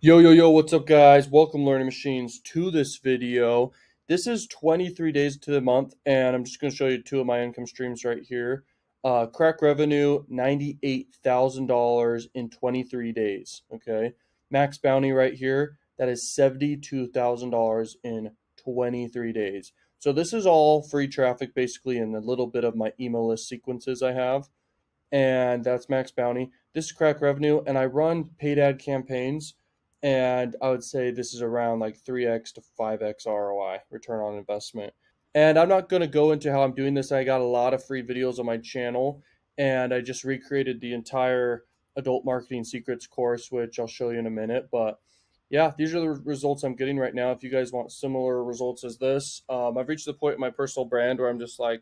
Yo, what's up, guys? Welcome, Learning Machines, to this video. This is 23 days to the month, and I'm just going to show you two of my income streams right here. Crakrevenue, $98,000 in 23 days, okay? Maxbounty right here, that is $72,000 in 23 days. So this is all free traffic, basically, and a little bit of my email list sequences I have, and that's Maxbounty. This is Crakrevenue, and I run paid ad campaigns, and I would say this is around like 3x to 5x ROI, return on investment. And I'm not going to go into how I'm doing this. I got a lot of free videos on my channel, and I just recreated the entire adult marketing secrets course, which I'll show you in a minute. But yeah, these are the results I'm getting right now. If you guys want similar results as this, I've reached the point in my personal brand where I'm just like,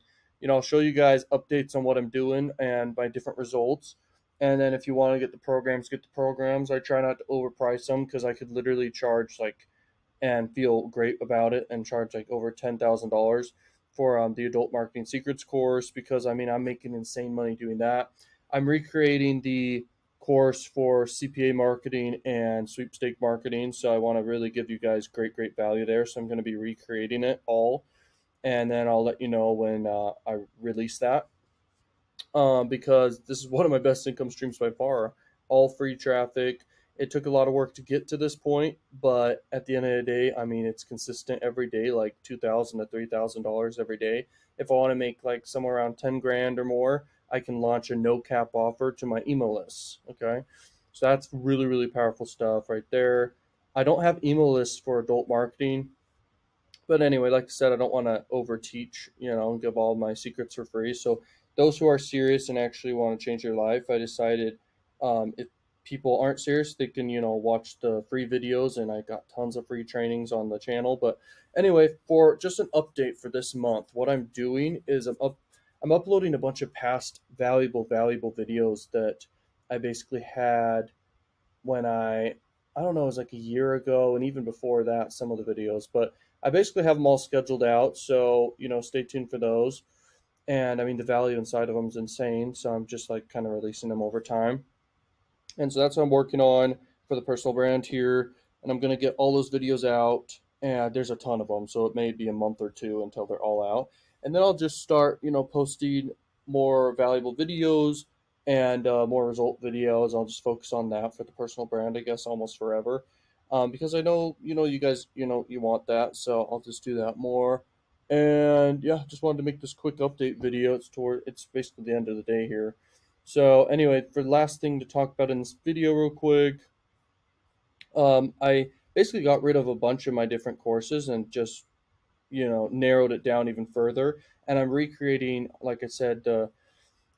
I'll show you guys updates on what I'm doing and my different results. And then if you want to get the programs, get the programs. I try not to overprice them because I could literally charge like and feel great about it and charge like over $10,000 for the Adult Marketing Secrets course, because I mean I'm making insane money doing that. I'm recreating the course for CPA marketing and sweepstake marketing, so I want to really give you guys great value there. So I'm going to be recreating it all, and then I'll let you know when I release that. Because this is one of my best income streams by far. All free traffic. It took a lot of work to get to this point, but at the end of the day, I mean, it's consistent every day, like $2,000 to $3,000 every day. If I want to make like somewhere around 10 grand or more, I can launch a no cap offer to my email lists. Okay, so that's really powerful stuff right there. I don't have email lists for adult marketing, but anyway, like I said, I don't want to overteach, and give all my secrets for free. So those who are serious and actually want to change their life, I decided if people aren't serious, they can, watch the free videos, and I got tons of free trainings on the channel. But anyway, for just an update for this month, what I'm doing is I'm uploading a bunch of past valuable videos that I basically had when I don't know, it was like a year ago, and even before that, some of the videos. But I basically have them all scheduled out, so stay tuned for those. And I mean, the value inside of them is insane, so I'm just like kind of releasing them over time. And so that's what I'm working on for the personal brand here, and I'm gonna get all those videos out. And there's a ton of them, so it may be a month or two until they're all out. And then I'll just start, posting more valuable videos and more result videos. I'll just focus on that for the personal brand, I guess, almost forever, because I know, you guys, you want that. So I'll just do that more. And yeah, just wanted to make this quick update video. It's basically the end of the day here. So anyway, for the last thing to talk about in this video real quick, I basically got rid of a bunch of my different courses and just, narrowed it down even further. And I'm recreating, like I said,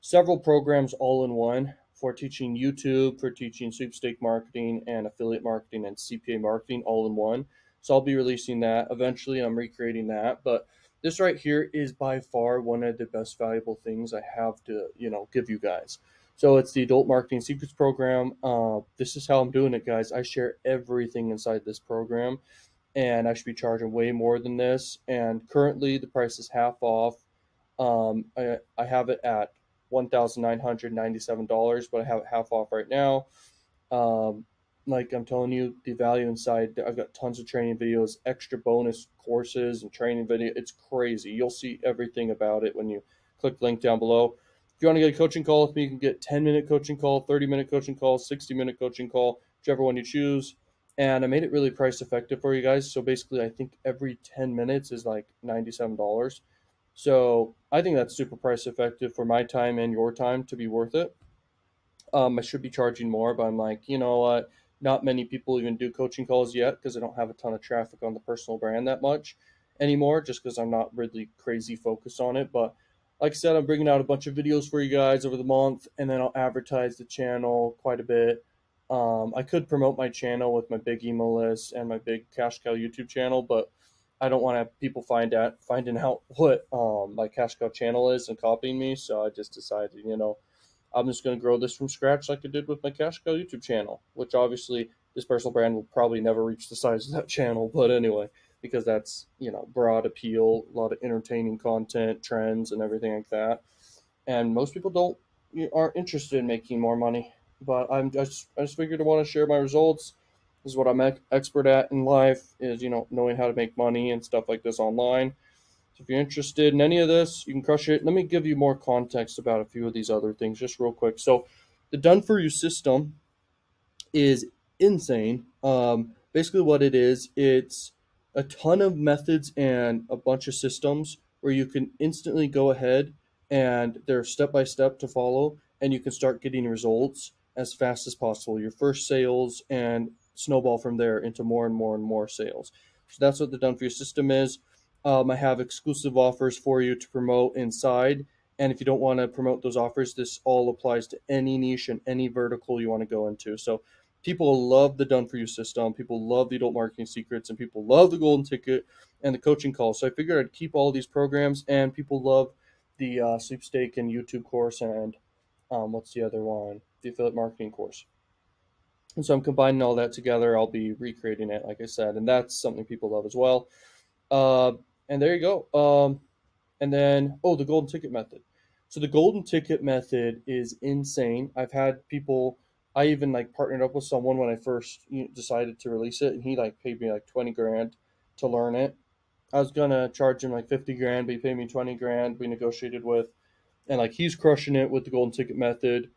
several programs all in one for teaching YouTube, for teaching sweepstake marketing and affiliate marketing and CPA marketing all in one. So I'll be releasing that eventually. I'm recreating that, but this right here is by far one of the best valuable things I have to, give you guys. So it's the Adult Marketing Secrets program. This is how I'm doing it, guys. I share everything inside this program, and I should be charging way more than this. And currently, the price is half off. I have it at $1,997, but I have it half off right now. Like I'm telling you, the value inside, I've got tons of training videos, extra bonus courses and training video. It's crazy. You'll see everything about it when you click the link down below. If you want to get a coaching call with me, you can get 10-minute coaching call, 30-minute coaching call, 60-minute coaching call, whichever one you choose. And I made it really price effective for you guys. So basically, I think every 10 minutes is like $97. So I think that's super price effective for my time and your time to be worth it. I should be charging more, but I'm like, you know what? Not many people even do coaching calls yet because I don't have a ton of traffic on the personal brand that much anymore, just because I'm not really crazy focused on it. But like I said, I'm bringing out a bunch of videos for you guys over the month, and then I'll advertise the channel quite a bit. I could promote my channel with my big email list and my big cash cow YouTube channel, but I don't want to have people finding out what my cash cow channel is and copying me. So I just decided, I'm just going to grow this from scratch like I did with my cash cow YouTube channel, which obviously this personal brand will probably never reach the size of that channel. But anyway, because that's, broad appeal, a lot of entertaining content, trends, and everything like that. And most people aren't interested in making more money. But I just figured I want to share my results This is what I'm expert at in life, is, knowing how to make money and stuff like this online. So if you're interested in any of this, you can crush it. Let me give you more context about a few of these other things just real quick. So the done for you system is insane. Basically, what it is, it's a ton of methods and a bunch of systems where you can instantly go ahead and they're step by step to follow, and you can start getting results as fast as possible. Your first sales and snowball from there into more and more and more sales. So that's what the done for you system is. I have exclusive offers for you to promote inside. And if you don't want to promote those offers, this all applies to any niche and any vertical you want to go into. So people love the done for you system. People love the adult marketing secrets, and people love the golden ticket and the coaching calls. So I figured I'd keep all these programs, and people love the sweepstake and YouTube course, and what's the other one? The affiliate marketing course. And so I'm combining all that together. I'll be recreating it, like I said, and that's something people love as well. Uh, and there you go. And then, the golden ticket method. So the golden ticket method is insane. I've had people, I even like partnered up with someone when I first decided to release it, and he like paid me like 20 grand to learn it. I was gonna charge him like 50 grand, but he paid me 20 grand. We negotiated with, and like he's crushing it with the golden ticket method.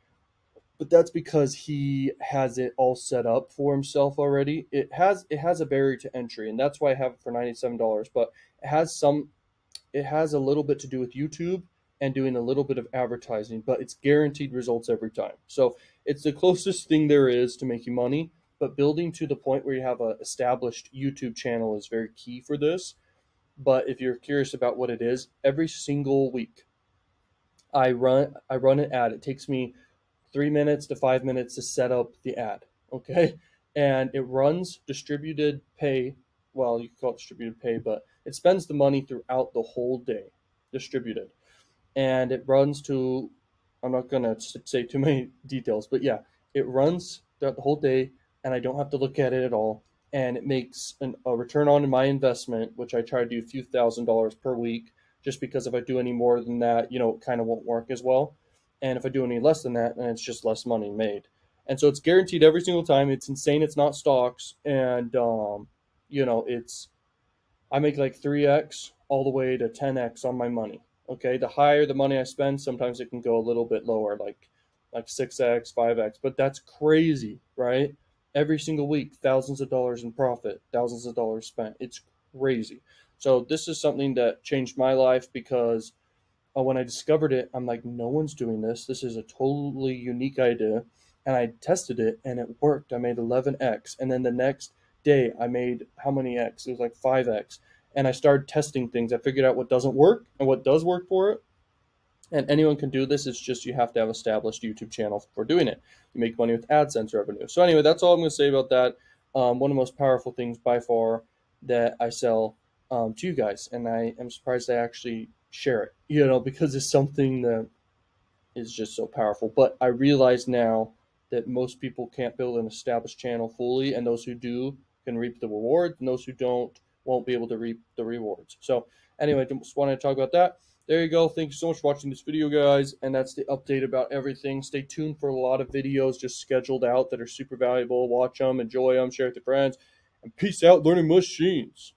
But that's because he has it all set up for himself already. It has a barrier to entry, and that's why I have it for $97. But it has a little bit to do with YouTube and doing a little bit of advertising, but it's guaranteed results every time. So it's the closest thing there is to making money, but building to the point where you have an established YouTube channel is very key for this. But if you're curious about what it is, every single week I run an ad. It takes me 3 minutes to 5 minutes to set up the ad. Okay. And it runs distributed pay. Well, you can call it distributed pay, but it spends the money throughout the whole day, distributed. And it runs to, I'm not going to say too many details, but yeah, it runs throughout the whole day, and I don't have to look at it at all. And it makes a return on my investment, which I try to do a few $1,000s per week, just because if I do any more than that, it kind of won't work as well. And if I do any less than that, then it's just less money made. And so it's guaranteed every single time. It's insane. It's not stocks. And, it's, I make like 3x all the way to 10x on my money. Okay. The higher the money I spend, sometimes it can go a little bit lower, like 6x, 5x, but that's crazy, right? Every single week, thousands of dollars in profit, thousands of dollars spent. It's crazy. So this is something that changed my life because when I discovered it, I'm like, no one's doing this. This is a totally unique idea. And I tested it and it worked. I made 11x. And then the next day, I made how many x? It was like 5x. And I started testing things. I figured out what doesn't work and what does work for it. And anyone can do this. It's just you have to have established YouTube channel for doing it. You make money with AdSense revenue. So anyway, that's all I'm going to say about that. One of the most powerful things by far that I sell to you guys. And I am surprised I actually share it, because it's something that is just so powerful. But I realize now that most people can't build an established channel fully, and those who do can reap the rewards, and those who don't won't be able to reap the rewards. So anyway, just wanted to talk about that. There you go. Thank you so much for watching this video, guys. And that's the update about everything. Stay tuned for a lot of videos just scheduled out that are super valuable. Watch them, enjoy them, share with your friends, and peace out, learning machines.